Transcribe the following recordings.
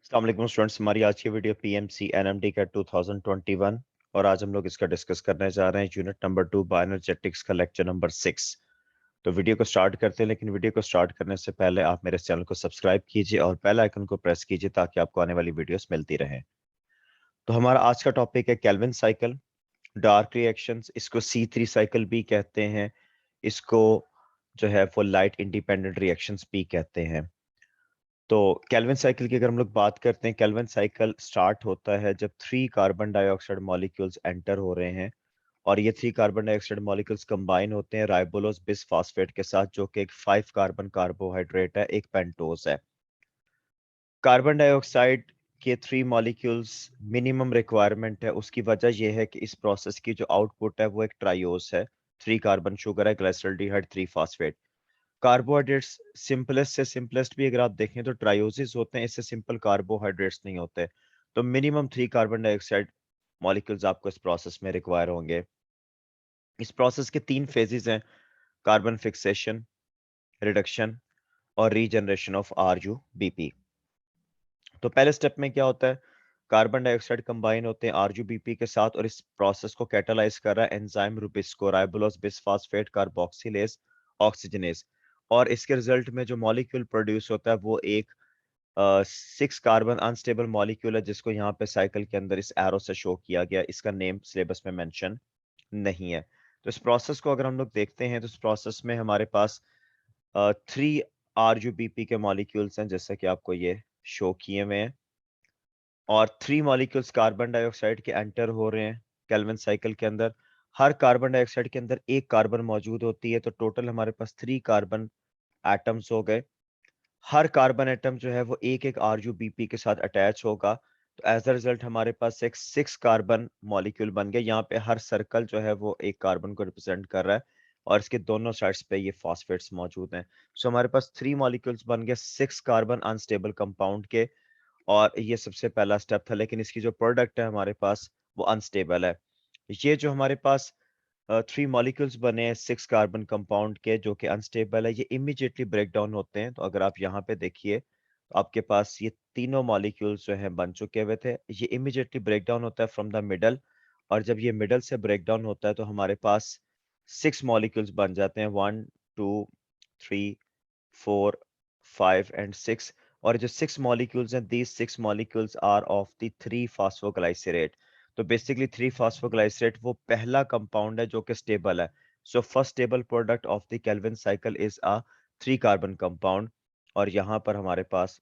अस्सलाम वालेकुम स्टूडेंट्स, हमारी आज की वीडियो पीएमसी एनएमडी का 2021 और आज हम लोग इसका डिस्कस करने जा रहे हैं यूनिट नंबर 2 बायोएनर्जेटिक्स का लेक्चर नंबर 6। तो वीडियो को स्टार्ट करते हैं, लेकिन वीडियो को स्टार्ट करने से पहले आप मेरे चैनल को सब्सक्राइब कीजिए और बेल आइकन को प्रेस कीजिए ताकि आपको आने वाली वीडियोस मिलती रहें। तो हमारा आज का टॉपिक है केल्विन साइकिल, डार्क रिएक्शंस। इसको C3 साइकिल भी कहते हैं, इसको जो है वो लाइट इंडिपेंडेंट रिएक्शंस भी कहते हैं। तो केल्विन साइकिल की अगर हम लोग बात करते हैं, केल्विन साइकिल स्टार्ट होता है जब 3 कार्बन डाइऑक्साइड मॉलिक्यूल्स एंटर हो रहे हैं और ये 3 कार्बन डाइऑक्साइड मॉलिक्यूल्स कंबाइन होते हैं राइबोलोज बिसफॉस्फेट के साथ, जो कि एक 5 कार्बन कार्बोहाइड्रेट है, एक पेंटोज है। कार्बन डाइऑक्साइड के 3 मॉलिक्यूल्स मिनिमम रिक्वायरमेंट है। उसकी वजह यह है कि इस प्रोसेस की जो आउटपुट है वो एक ट्राइओस है, 3 कार्बन शुगर है, ग्लाइसरॉल्डिहाइड 3 फास्फेट। कार्बोहाइड्रेट्स सिंपलेस्ट से सिंपलेस्ट भी अगर आप देखें तो ट्रायोसिस होते हैं, इससे सिंपल कार्बोहाइड्रेट्स नहीं होते। तो मिनिमम 3 कार्बन डाइऑक्साइड मॉलिक्यूल्स आपको इस प्रोसेस में रिक्वायर होंगे। इस प्रोसेस के 3 फेजेस हैं: कार्बन फिक्सेशन, रिडक्शन और रीजनरेशन ऑफ आरयूबीपी। तो पहले स्टेप में क्या होता है, कार्बन डाइऑक्साइड कंबाइन होते हैं आरयूबीपी के साथ और इस प्रोसेस को कैटालाइज कर रहा है enzyme Rubisco, राइबोलोज bisphosphate carboxylase oxygenase. और इसके रिजल्ट में जो मॉलिक्यूल प्रोड्यूस होता है वो एक 6 कार्बन अनस्टेबल मॉलिक्यूल है, जिसको यहाँ पे साइकिल के अंदर इस एरो से शो किया गया। इसका नेम सिलेबस में मेंशन नहीं है। तो इस प्रोसेस को अगर हम लोग देखते हैं तो इस प्रोसेस में हमारे पास 3 आरयूबीपी के मॉलिक्यूल्स हैं, जैसे कि आपको ये शो किए हुए हैं, और 3 मॉलिक्यूल्स कार्बन डाइऑक्साइड के एंटर हो रहे हैं केल्विन साइकिल के अंदर। हर कार्बन डाइऑक्साइड के अंदर एक कार्बन मौजूद होती है, तो टोटल हमारे पास 3 कार्बन एटम्स हो गए। हर कार्बन एटम जो है वो एक एक आरयूबीपी के साथ अटैच होगा, तो एज अ रिजल्ट हमारे पास एक 6 कार्बन मॉलिक्यूल बन गया। यहाँ पे हर सर्कल जो है वो एक कार्बन को रिप्रेजेंट कर रहा है और इसके दोनों साइड्स पे ये फॉस्फेट्स मौजूद हैं। सो हमारे पास 3 मॉलिक्यूल्स बन गए 6 कार्बन अनस्टेबल कंपाउंड के, और ये सबसे पहला स्टेप था, लेकिन इसकी जो प्रोडक्ट है हमारे पास वो अनस्टेबल है। ये जो हमारे पास 3 मॉलिक्यूल्स बने हैं 6 कार्बन कंपाउंड के, जो कि अनस्टेबल है, ये इमीडिएटली ब्रेक डाउन होते हैं। तो अगर आप यहाँ पे देखिए तो आपके पास ये तीनों मॉलिक्यूल्स जो हैं बन चुके हुए थे। ये इमीडिएटली ब्रेक डाउन होता है फ्रॉम द मिडल, और जब ये मिडल से ब्रेक डाउन होता है तो हमारे पास 6 मॉलिक्यूल्स बन जाते हैं, 1 2 3 4 5 एंड 6। और जो 6 मॉलिक्यूल्स हैं, these 6 molecules are of the 3 phosphoglycerate. तो बेसिकली 3 फास्फोग्लाइसरेट वो पहला कंपाउंड है जो कि स्टेबल है। So first stable product of the Calvin cycle is a 3 carbon compound, और यहाँ पर हमारे पास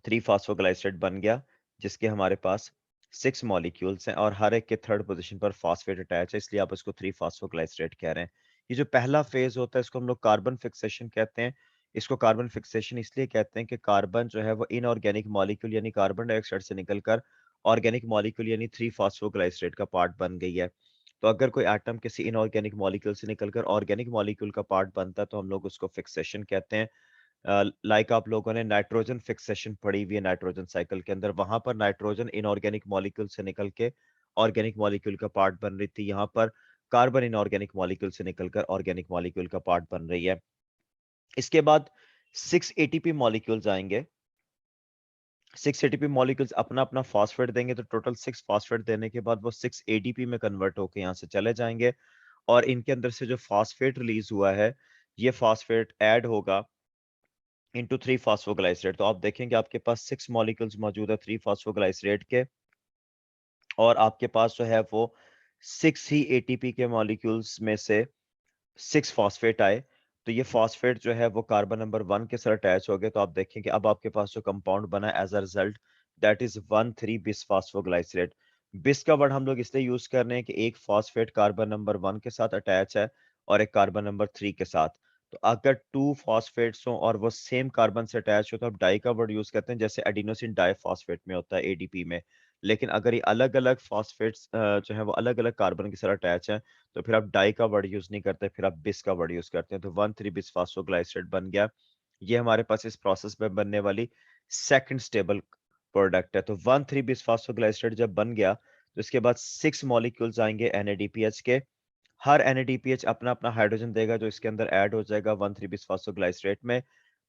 3 फास्फोग्लाइसरेट बन गया, जिसके हमारे पास 6 मॉलिक्यूल्स हैं और हर एक के थर्ड पोजीशन पर फॉस्फेट अटैच है, इसलिए आप इसको 3 फास्फोग्लाइसरेट कह रहे हैं। ये जो पहला फेज होता है इसको हम लोग कार्बन फिक्सेशन कहते हैं। इसको कार्बन फिक्सेशन इसलिए कहते हैं कि कार्बन जो है वो इनऑर्गेनिक मॉलिक्यूल यानी कार्बन डाइऑक्साइड से निकलकर ऑर्गेनिक मॉलिक्यूल यानी 3 फास्फोग्लाइसरेट का पार्ट बन गई है। तो अगर कोई एटम किसी इनऑर्गेनिक मॉलिक्यूल से निकलकर ऑर्गेनिक मॉलिक्यूल का पार्ट बनता है तो हम लोग उसको फिक्सेशन कहते हैं। लाइक आप लोगों ने नाइट्रोजन फिक्सेशन पढ़ी हुई है नाइट्रोजन साइकिल के अंदर, वहां पर नाइट्रोजन इनऑर्गेनिक मॉलिक्यूल से निकल के ऑर्गेनिक मॉलिक्यूल का पार्ट बन रही थी, यहाँ पर कार्बन इनऑर्गेनिक मॉलिक्यूल से निकलकर ऑर्गेनिक मॉलिक्यूल का पार्ट बन रही है। इसके बाद 6 एटीपी मॉलिक्यूल्स आएंगे। 6 एटीपी मॉलिक्यूल्स अपना अपना फॉस्फेट देंगे, तो टोटल 6 फॉस्फेट देने के बाद वो 6 एडीपी में कन्वर्ट होकर यहाँ से चले जाएंगे, और इनके अंदर से जो फॉस्फेट रिलीज हुआ है ये फॉस्फेट ऐड होगा इंटू 3 फास्फोग्लाइसरेट। तो आप देखेंगे आपके पास 6 मॉलिक्यूल्स मौजूद है 3 फास्फोग्लाइसरेट के, और आपके पास जो है वो 6 ही एटीपी के मॉलिक्यूल्स में से 6 फॉस्फेट आए। तो ये फॉस्फेट जो है वो कार्बन नंबर 1 के साथ अटैच हो गए। तो आप देखेंगे अब आपके पास जो कंपाउंड बना as a result, that is 1,3 bis फास्फोग्लाइसरेट। बिस का वर्ड हम लोग इसलिए यूज कर रहे हैं कि एक फॉस्फेट कार्बन नंबर 1 के साथ अटैच है और एक कार्बन नंबर 3 के साथ। तो अगर 2 फॉस्फेट्स हो और वो सेम कार्बन से अटैच हो तो आप डाई का वर्ड यूज करते हैं, जैसे एडिनोसिन डाईफॉस्फेट में होता है एडीपी में। लेकिन अगर ये अलग अलग फॉस्फेट्स जो है वो अलग अलग कार्बन के साथ अटैच है तो फिर आप डाई का वर्ड यूज नहीं करते, फिर आप बिस का वर्ड यूज करते हैं। तो 1,3 बिस फास्फोग्लाइसरेट बन गया। ये हमारे पास इस प्रोसेस में बनने वाली सेकंड स्टेबल प्रोडक्ट है। तो 1,3 बिस फास्फोग्लाइसरेट जब बन गया तो इसके बाद 6 मॉलिक्यूल्स आएंगे NADPH के। हर NADPH अपना अपना हाइड्रोजन देगा जो इसके अंदर ऐड हो जाएगा 1,3 बिस फास्फोग्लाइसरेट में।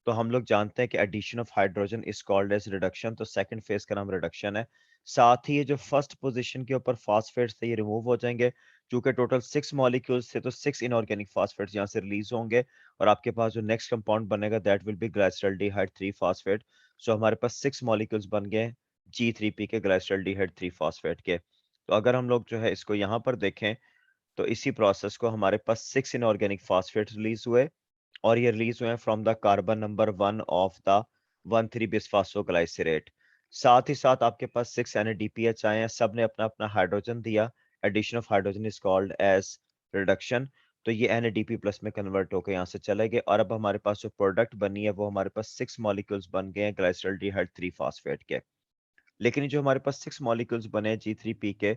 तो हम लोग जानते हैं कि addition of hydrogen is called as reduction, तो सेकंड फेज का नाम रिडक्शन है। साथ ही ये जो फर्स्ट पोजीशन के ऊपर फास्फेट्स थे ये रिमूव हो जाएंगे, क्योंकि टोटल 6 मॉलिक्यूल्स थे तो 6 इनऑर्गेनिक फास्फेट्स यहाँ से रिलीज होंगे, और आपके पास जो नेक्स्ट कंपाउंड बनेगा that will be glyceraldehyde 3 phosphate. So हमारे पास 6 मॉलिक्यूल्स बन गए G3P के, ग्लाइसरल्डिहाइड 3 फास्फेट के। तो अगर हम लोग जो है इसको यहाँ पर देखें तो इसी प्रोसेस को हमारे पास 6 इनऑर्गेनिक फास्फेट रिलीज हुए, और ये रिलीज हुए from the carbon number 1 of the 1,3 बिसफास्फोग्लाइसरेट। साथ ही साथ आपके पास 6 NADPH आए हैं, सब ने अपना अपना हाइड्रोजन दिया। Addition of hydrogen is called as reduction. तो ये NADP प्लस में कन्वर्ट होकर यहाँ से चले गए, और अब हमारे पास जो प्रोडक्ट बनी है वो हमारे पास 6 मॉलिक्यूल्स बन गए हैं ग्लाइसरल्डिहाइड 3 फास्फेट के। लेकिन जो हमारे पास 6 मॉलिक्यूल्स बने G3P के,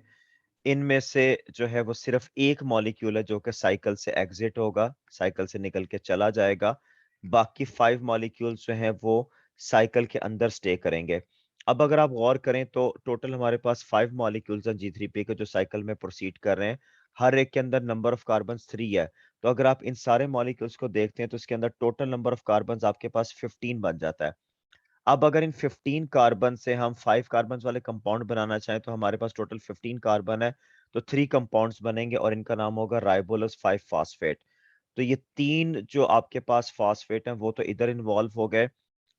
इनमें से जो है वो सिर्फ एक मॉलिक्यूल है जो कि साइकिल से एग्जिट होगा, साइकिल से निकल के चला जाएगा। बाकी 5 मॉलिक्यूल्स जो हैं वो साइकिल के अंदर स्टे करेंगे। अब अगर आप गौर करें तो टोटल हमारे पास 5 मॉलिक्यूल्स हैं G3P के जो साइकिल में प्रोसीड कर रहे हैं। हर एक के अंदर नंबर ऑफ कार्बन 3 है। तो अगर आप इन सारे मॉलिक्यूल्स को देखते हैं तो इसके अंदर टोटल नंबर ऑफ कार्बन आपके पास 15 बन जाता है। अब अगर इन 15 कार्बन से हम 5 कार्बन वाले कंपाउंड बनाना चाहें तो हमारे पास टोटल 15 कार्बन है, तो 3 कंपाउंड्स बनेंगे और इनका नाम होगा राइबोलोस 5 फास्फेट। तो ये 3 जो आपके पास फास्फेट हैं वो तो इधर इन्वॉल्व हो गए,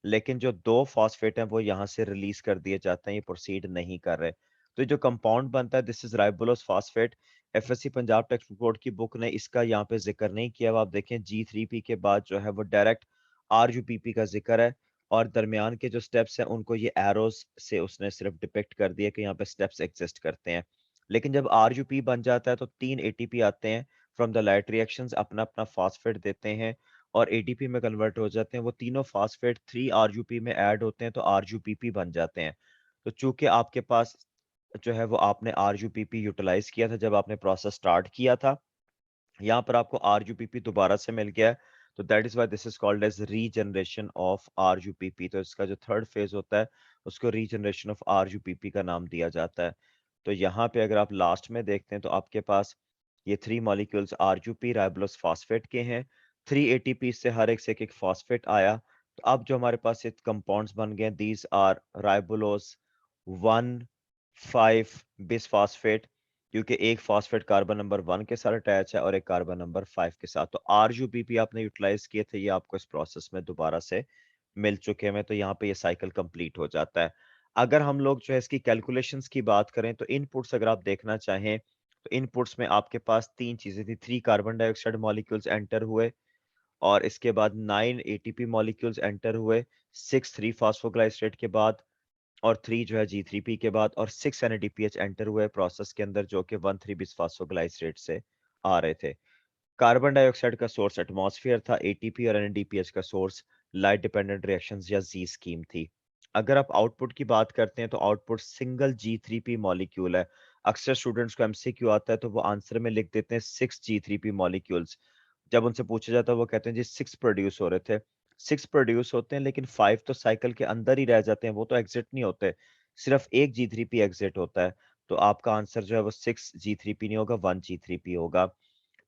लेकिन जो 2 फास्फेट हैं वो यहाँ से रिलीज कर दिए जाते हैं, ये प्रोसीड नहीं कर रहे। तो ये जो कंपाउंड बनता है this is ribulose phosphate. FSC Punjab text board की बुक ने इसका यहाँ पे जिक्र नहीं किया। अब आप देखें G3P के बाद जो है वो डायरेक्ट RUPP का जिक्र है, और दरमियान के जो स्टेप्स हैं उनको ये एरोस से उसने सिर्फ डिपिक्ट कर दिया कि यहाँ पे स्टेप्स एग्जिस्ट करते हैं। लेकिन जब RUP बन जाता है तो 3 ATP आते हैं फ्रॉम द लाइट रिएक्शंस, अपना अपना फास्फेट देते हैं और ADP में कन्वर्ट हो जाते हैं। वो तीनों फास्फेट 3 RUP में ऐड होते हैं तो RUPP बन जाते हैं। तो चूंकि आपके पास जो है वो आपने RUPP यूटिलाइज किया था जब आपने प्रोसेस स्टार्ट किया था, यहाँ पर आपको RUPP दोबारा से मिल गया है, तो that is why this is called as regeneration of RUPP। तो इसका जो थर्ड फेज होता है उसको रीजनरेशन ऑफ RUPP का नाम दिया जाता है। तो यहाँ पे अगर आप लास्ट में देखते हैं तो आपके पास ये 3 मॉलिक्यूल्स RUP राइबोलोस फास्फेट के हैं। 3 ATP से हर एक से एक फास्फेट आया, तो अब जो हमारे पास ये कंपाउंड्स बन गए दीज आर राइबोलोस 1 5 बिसफास्फेट, क्योंकि एक फॉस्फेट कार्बन नंबर 1 के साथ अटैच है और एक कार्बन नंबर 5 के साथ। तो RUPP आपने यूटिलाइज किए थे, ये आपको इस प्रोसेस में दोबारा से मिल चुके हैं, तो यहाँ पे ये साइकिल कंप्लीट हो जाता है। अगर हम लोग जो है इसकी कैलकुलेशंस की बात करें तो इनपुट्स अगर आप देखना चाहें तो इनपुट्स में आपके पास 3 चीजें थी। 3 कार्बन डाइऑक्साइड मॉलिक्यूल्स एंटर हुए, और इसके बाद 9 ATP मॉलिक्यूल्स एंटर हुए, 6 3 फॉस्फोग्लाइसरेट के बाद, और 3 जो है G3P के बाद, और 6 NADPH एंटर हुए प्रोसेस के अंदर जो कि 1,3 बिसफास्फोग्लाइसरेट से आ रहे थे। कार्बन डाइऑक्साइड का सोर्स एटमॉस्फेयर था, ATP और NADPH का सोर्स लाइट डिपेंडेंट रिएक्शंस या जी स्कीम थी। अगर आप आउटपुट की बात करते हैं तो आउटपुट सिंगल G3P मॉलिक्यूल है। अक्सर स्टूडेंट्स को MCQ आता है तो वो आंसर में लिख देते हैं 6 G3P मॉलिक्यूल्स। जब उनसे पूछा जाता है वो कहते हैं जी 6 प्रोड्यूस हो रहे थे। 6 प्रोड्यूस होते हैं लेकिन 5 तो साइकिल के अंदर ही रह जाते हैं, वो तो एग्जिट नहीं होते। सिर्फ एक G3P एग्जिट होता है। तो आपका आंसर जो है वो 6 G3P नहीं होगा, 1 G3P होगा।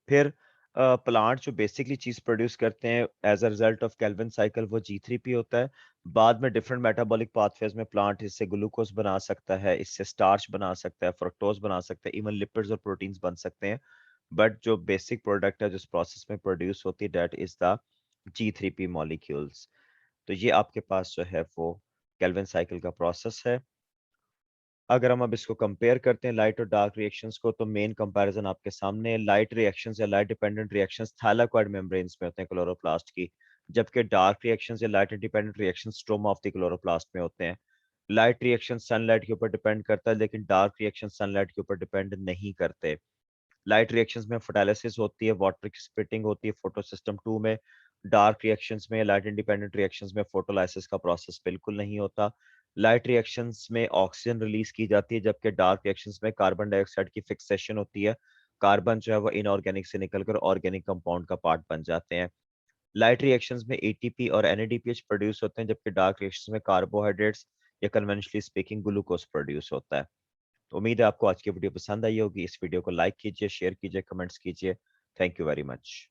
फिर प्लांट जो बेसिकली चीज प्रोड्यूस करते हैं as a result of Calvin cycle वो G3P होता है। बाद में डिफरेंट मेटाबॉलिक पाथवेज में प्लांट इससे ग्लूकोज बना सकता है, इससे स्टार्च बना सकता है, फ्रुक्टोज बना सकता है, इवन लिपिड्स और प्रोटीन्स बन सकते हैं। बट जो बेसिक प्रोडक्ट है जिस प्रोसेस में प्रोड्यूस होती है that is the G3P molecules. तो ये आपके पास जो है वो केल्विन साइकिल का प्रोसेस है। अगर हम अब इसको कंपेयर करते हैं लाइट और डार्क रिएक्शंस को, तो मेन कंपैरिजन आपके सामने है। लाइट रिएक्शंस या लाइट डिपेंडेंट रिएक्शंस थैलाकोइड मेम्ब्रेन्स में होते हैं क्लोरोप्लास्ट की, जबकि डार्क रिएक्शंस या light independent reactions stroma of the chloroplast में होते हैं। लाइट रिएक्शन सनलाइट के ऊपर डिपेंड करता है, लेकिन डार्क रिएक्शन सनलाइट के ऊपर डिपेंड नहीं करते। लाइट रिएक्शंस में फोटोलिसिस होती है, वाटर की स्प्लिटिंग होती है फोटोसिस्टम 2 में। डार्क रिएक्शंस में, लाइट इंडिपेंडेंट रिएक्शंस में फोटोलाइसिस का प्रोसेस बिल्कुल नहीं होता। लाइट रिएक्शंस में ऑक्सीजन रिलीज की जाती है, जबकि डार्क रिएक्शंस में कार्बन डाइऑक्साइड की फिक्सेशन होती है। कार्बन जो है वो इनऑर्गेनिक से निकलकर ऑर्गेनिक कंपाउंड का पार्ट बन जाते हैं। लाइट रिएक्शंस में एटीपी और NADPH प्रोड्यूस होते हैं, जबकि डार्क रिएक्शंस में कार्बोहाइड्रेट्स या कन्वेंशनली स्पीकिंग ग्लूकोज प्रोड्यूस होता है। तो उम्मीद है आपको आज की वीडियो पसंद आई होगी। इस वीडियो को लाइक कीजिए, शेयर कीजिए, कमेंट्स कीजिए। Thank you very much.